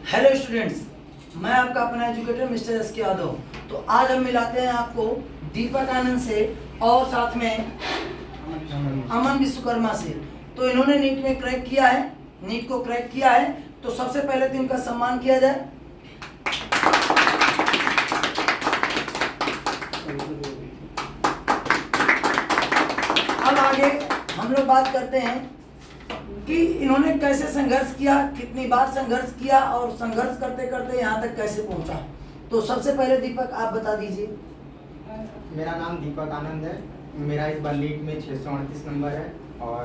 Hello students, मैं आपका अपना एजुकेटर मिस्टर एस के यादव। तो आज हम मिलाते हैं आपको दीपक आनंद से और साथ में अमन विश्वकर्मा से। तो इन्होंने नीट में क्रैक किया है, नीट को क्रैक किया है। तो सबसे पहले तो इनका सम्मान किया जाए। अब आगे हम लोग बात करते हैं कि इन्होंने कैसे संघर्ष किया, कितनी बार संघर्ष किया और संघर्ष करते करते यहाँ तक कैसे पहुँचा। तो सबसे पहले दीपक आप बता दीजिए। मेरा नाम दीपक आनंद है। मेरा इस बार लीग में 638 नंबर है और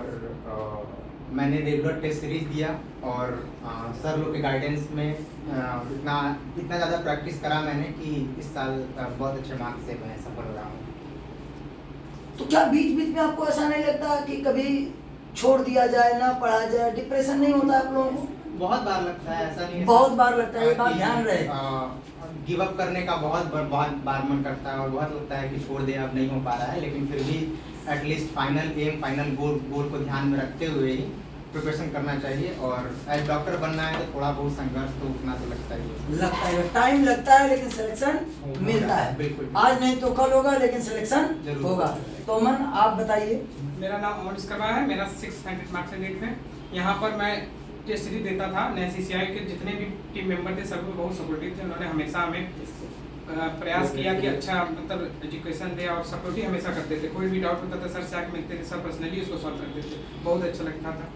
मैंने रेगुलर टेस्ट सीरीज दिया और सर लोग के गाइडेंस में इतना ज़्यादा प्रैक्टिस करा मैंने कि इस साल बहुत अच्छे मार्क्स से मैं सफल हो रहा हूँ। तो क्या बीच बीच में आपको ऐसा नहीं लगता कि कभी छोड़ दिया जाए, ना पढ़ा जाए, डिप्रेशन नहीं होता आप लोगों को? बहुत बार लगता है, ऐसा नहीं है, बहुत बार लगता है, ये बात ध्यान रहे। गिव अप करने का बहुत बार मन करता है और बहुत लगता है कि छोड़ दे, अब नहीं हो पा रहा है, लेकिन फिर भी एटलीस्ट फाइनल गोल को ध्यान में रखते हुए ही प्रिपरेशन करना चाहिए। और एज डॉक्टर बनना है तो थोड़ा बहुत संघर्ष तो उतना तो लगता है, टाइम लगता है, लेकिन सिलेक्शन मिलता है। बिल्कुल, आज नहीं तो कल होगा, लेकिन सिलेक्शन होगा। तो अमन आप बताइए। मेरा नाम अमन विश्वकर्मा है। मेरा 600 मार्क्स है नीट में। यहाँ पर मैं टेस्ट सीरीज देता था। NCCI के जितने भी टीम मेंबर थे सब बहुत सपोर्टिव थे। उन्होंने हमेशा हमें प्रयास किया कि अच्छा मतलब एजुकेशन दे और सपोर्ट ही हमेशा करते थे। कोई भी डाउट होता था सर से आके मिलते थे, सर पर्सनली उसको सॉल्व करते थे। बहुत अच्छा लगता था।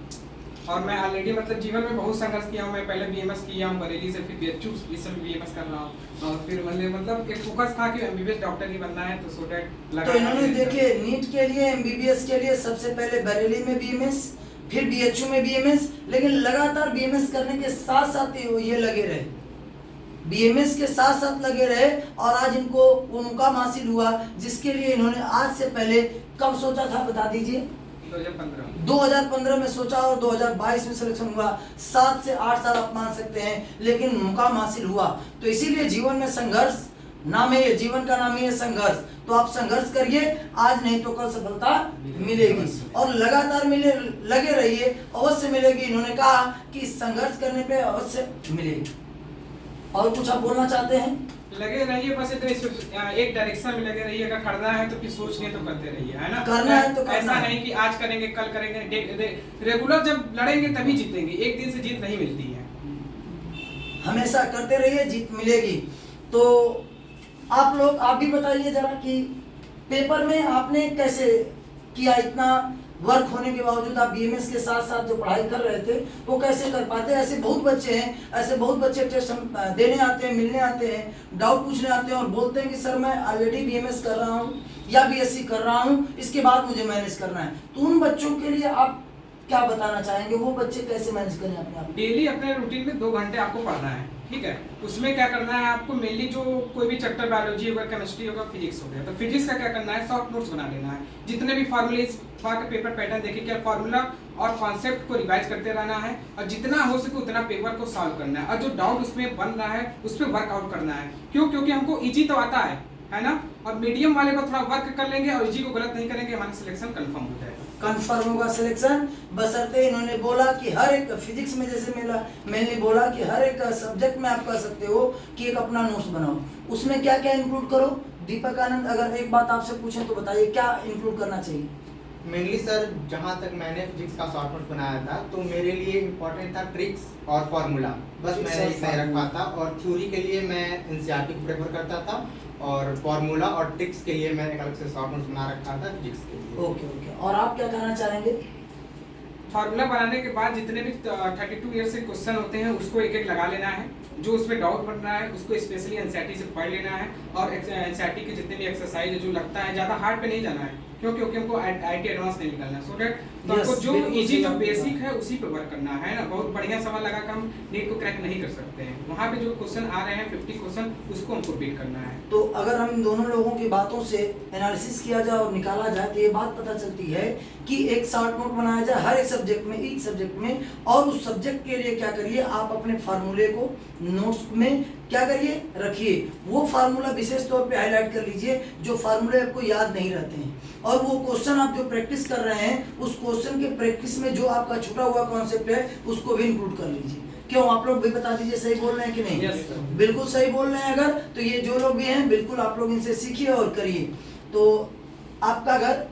और मैं ऑलरेडी मतलब जीवन में बहुत संघर्ष किया हूँ। मैं पहले BMS किया हूँ बरेली से, फिर BHU इस समय BMS कर रहा हूँ और फिर मतलब एक फोकस था कि MBBS डॉक्टर ही बनना है। तो सो दैट लगा। तो इन्होंने देखिए नीट के लिए, MBBS के लिए सबसे पहले बरेली में BMS, फिर BHU में BMS, लेकिन लगातार BMS करने के साथ साथ ये लगे रहे, BMS के साथ साथ लगे रहे और आज इनको वो मुकाम हासिल हुआ जिसके लिए इन्होंने आज से पहले कब सोचा था, बता दीजिए। 2015 में सोचा और 2022 में सिलेक्शन हुआ। 7 से 8 साल आप मान सकते हैं, लेकिन मुकाम हासिल हुआ। तो इसीलिए जीवन में संघर्ष नाम है, ये जीवन का नाम ही है संघर्ष। तो आप संघर्ष करिए, आज नहीं तो कल सफलता मिलेगी और लगातार लगे रहिए, अवश्य मिलेगी। इन्होंने कहा कि संघर्ष करने पे अवश्य मिलेगी। और कुछ आप बोलना चाहते हैं? लगे रहिए, बस इतने एक डायरेक्शन में लगे रहिए। अगर करना है तो फिर सोचने तो करते रहिए, है ना? करना है तो करना ऐसा है। नहीं कि आज करेंगे कल करेंगे। रेगुलर जब लड़ेंगे तभी जीतेंगे। एक दिन से जीत नहीं मिलती है। हमेशा करते रहिए, जीत मिलेगी। तो आप भी बताइए जरा कि पेपर में आपने कैसे किया? इतना वर्क होने के बावजूद आप BMS के साथ साथ जो पढ़ाई कर रहे थे वो कैसे कर पाते? ऐसे बहुत बच्चे हैं, ऐसे बहुत बच्चे टेस्ट देने आते हैं, मिलने आते हैं, डाउट पूछने आते हैं और बोलते हैं कि सर मैं ऑलरेडी BMS कर रहा हूँ या BSc कर रहा हूँ, इसके बाद मुझे मैनेज करना है। तो उन बच्चों के लिए आप क्या बताना चाहेंगे? वो बच्चे कैसे मैनेज करें अपने आप? डेली अपने रूटीन में 2 घंटे आपको पढ़ना है, ठीक है? उसमें क्या करना है आपको, मेनली जो कोई भी चैप्टर बायोलॉजी होगा, केमिस्ट्री होगा, फिजिक्स हो गया, तो फिजिक्स का क्या करना है, शॉर्ट नोट्स बना लेना है। जितने भी फार्मूलेज का पेपर पैटर्न देखिए, क्या फार्मूला और कॉन्सेप्ट को रिवाइज करते रहना है और जितना हो सके उतना पेपर को सॉल्व करना है और जो डाउट उसमें बन रहा है उस पर वर्कआउट करना है। क्यों? क्योंकि हमको इजी तो आता है ना? और मीडियम वाले पर थोड़ा वर्क कर लेंगे और इजी को गलत नहीं करेंगे, हमारा सिलेक्शन कंफर्म हो जाएगा। कंफर्म होगा सिलेक्शन, बशर्ते इन्होंने बोला कि हर एक फिजिक्स में जैसे मैंने बोला कि हर एक सब्जेक्ट में आप कर सकते हो कि एक अपना नोट्स बनाओ। उसमें क्या क्या इंक्लूड करो? दीपक आनंद, अगर एक बात आपसे पूछें तो बताइए क्या इंक्लूड करना चाहिए? मेनली सर जहाँ तक मैंने फिजिक्स का शॉर्ट नोट बनाया था तो मेरे लिए इम्पोर्टेंट था ट्रिक्स और फार्मूला, बस मैंने इतना ही रखा था। और थ्योरी के लिए मैं NCERT को प्रेफर करता था और फार्मूला और ट्रिक्स के लिए मैंने एक अलग से शॉर्ट नोट बना रखा था फिजिक्स के लिए। ओके। और आप क्या कहना चाहेंगे? फार्मूला बनाने के बाद जितने भी 32 ईयर से क्वेश्चन होते हैं उसको एक एक लगा लेना है। जो उसमें डाउट बन रहा है उसको स्पेशली NCERT से पढ़ लेना है और NCERT के जितने भी एक्सरसाइज जो लगता है ज़्यादा हार्ड पे नहीं जाना है, क्योंकि हमको IIT एडवांस नहीं निकलना है। सो दैट तो हमको जो इजी जो बेसिक है उसी पे वर्क करना है ना। बहुत बढ़िया सवाल लगा कर हम नीट को क्रैक नहीं कर सकते हैं। वहाँ पे जो क्वेश्चन आ रहे हैं 50 क्वेश्चन, उसको हमको बीट करना है। तो अगर हम दोनों लोगों की बातों से एनालिसिस किया जाए और निकाला जाए तो ये बात पता चलती है कि एक शॉर्ट नोट बनाया जाए हर एक सब्जेक्ट में, ईच सब्जेक्ट में, और उस सब्जेक्ट के लिए क्या करिए, आप अपने फार्मूले को नोट्स में क्या करिए, रखिए। वो फार्मूला विशेष तौर पे हाईलाइट कर लीजिए जो फार्मूले आपको याद नहीं रहते हैं, और वो क्वेश्चन आप जो प्रैक्टिस कर रहे हैं उस क्वेश्चन के प्रैक्टिस में जो आपका छूटा हुआ कॉन्सेप्ट है उसको भी इंक्लूड कर लीजिए। क्यों आप लोग भी बता दीजिए सही बोल रहे हैं कि नहीं? Yes, sir. बिल्कुल सही बोल रहे हैं। अगर तो ये जो लोग भी हैं बिल्कुल आप लोग इनसे सीखिए और करिए। तो आपका घर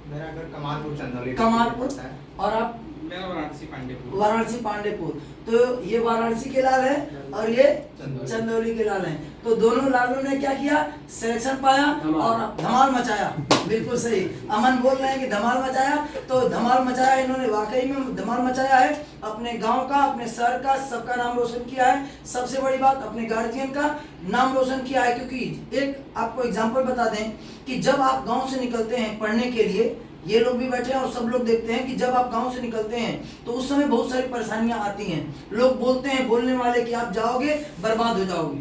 मेरा घर कमालपुर चंदौली कमालपुर पड़ता है। और आप मेरा वाराणसी पांडेपुर। वाराणसी पांडेपुर। तो ये वाराणसी के लाल है और ये चंदौली। चंदौली के लाल हैं। तो दोनों लालों ने क्या किया? सिलेक्शन पाया और धमाल मचाया। बिल्कुल सही, अमन बोल रहे हैं कि धमाल मचाया। तो धमाल मचाया, इन्होंने वाकई में धमाल मचाया है। अपने गांव का, अपने शहर का, सबका नाम रोशन किया है। सबसे बड़ी बात, अपने गार्जियन का नाम रोशन किया है। क्योंकि एक आपको एग्जाम्पल बता दें कि जब आप गाँव से निकलते हैं पढ़ने के लिए, ये लोग भी बैठे हैं और सब लोग देखते हैं कि जब आप गांव से निकलते हैं तो उस समय बहुत सारी परेशानियां आती हैं। लोग बोलते हैं, बोलने वाले, कि आप जाओगे बर्बाद हो जाओगे।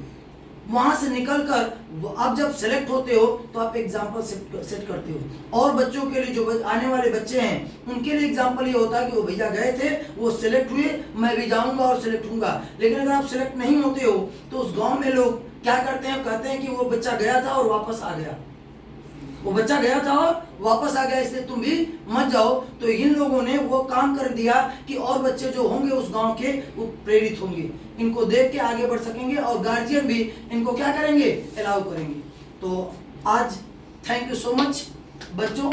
वहां से निकलकर आप जब सेलेक्ट होते हो तो आप एग्जाम्पल सेट करते हो। और बच्चों के लिए, जो आने वाले बच्चे हैं, उनके लिए एग्जाम्पल ये होता है कि वो भैया गए थे, वो सिलेक्ट हुए, मैं भी जाऊंगा और सिलेक्ट होऊंगा। लेकिन अगर आप सिलेक्ट नहीं होते हो तो उस गाँव में लोग क्या करते हैं? कहते हैं कि वो बच्चा गया था और वापस आ गया, वो बच्चा गया था और वापस आ गया, इसलिए तुम भी मत जाओ। तो इन लोगों ने वो काम कर दिया कि और बच्चे जो होंगे उस गांव के, वो प्रेरित होंगे, इनको देख के आगे बढ़ सकेंगे और गार्जियन भी इनको क्या करेंगे? अलाउ करेंगे। तो आज थैंक यू सो मच बच्चों।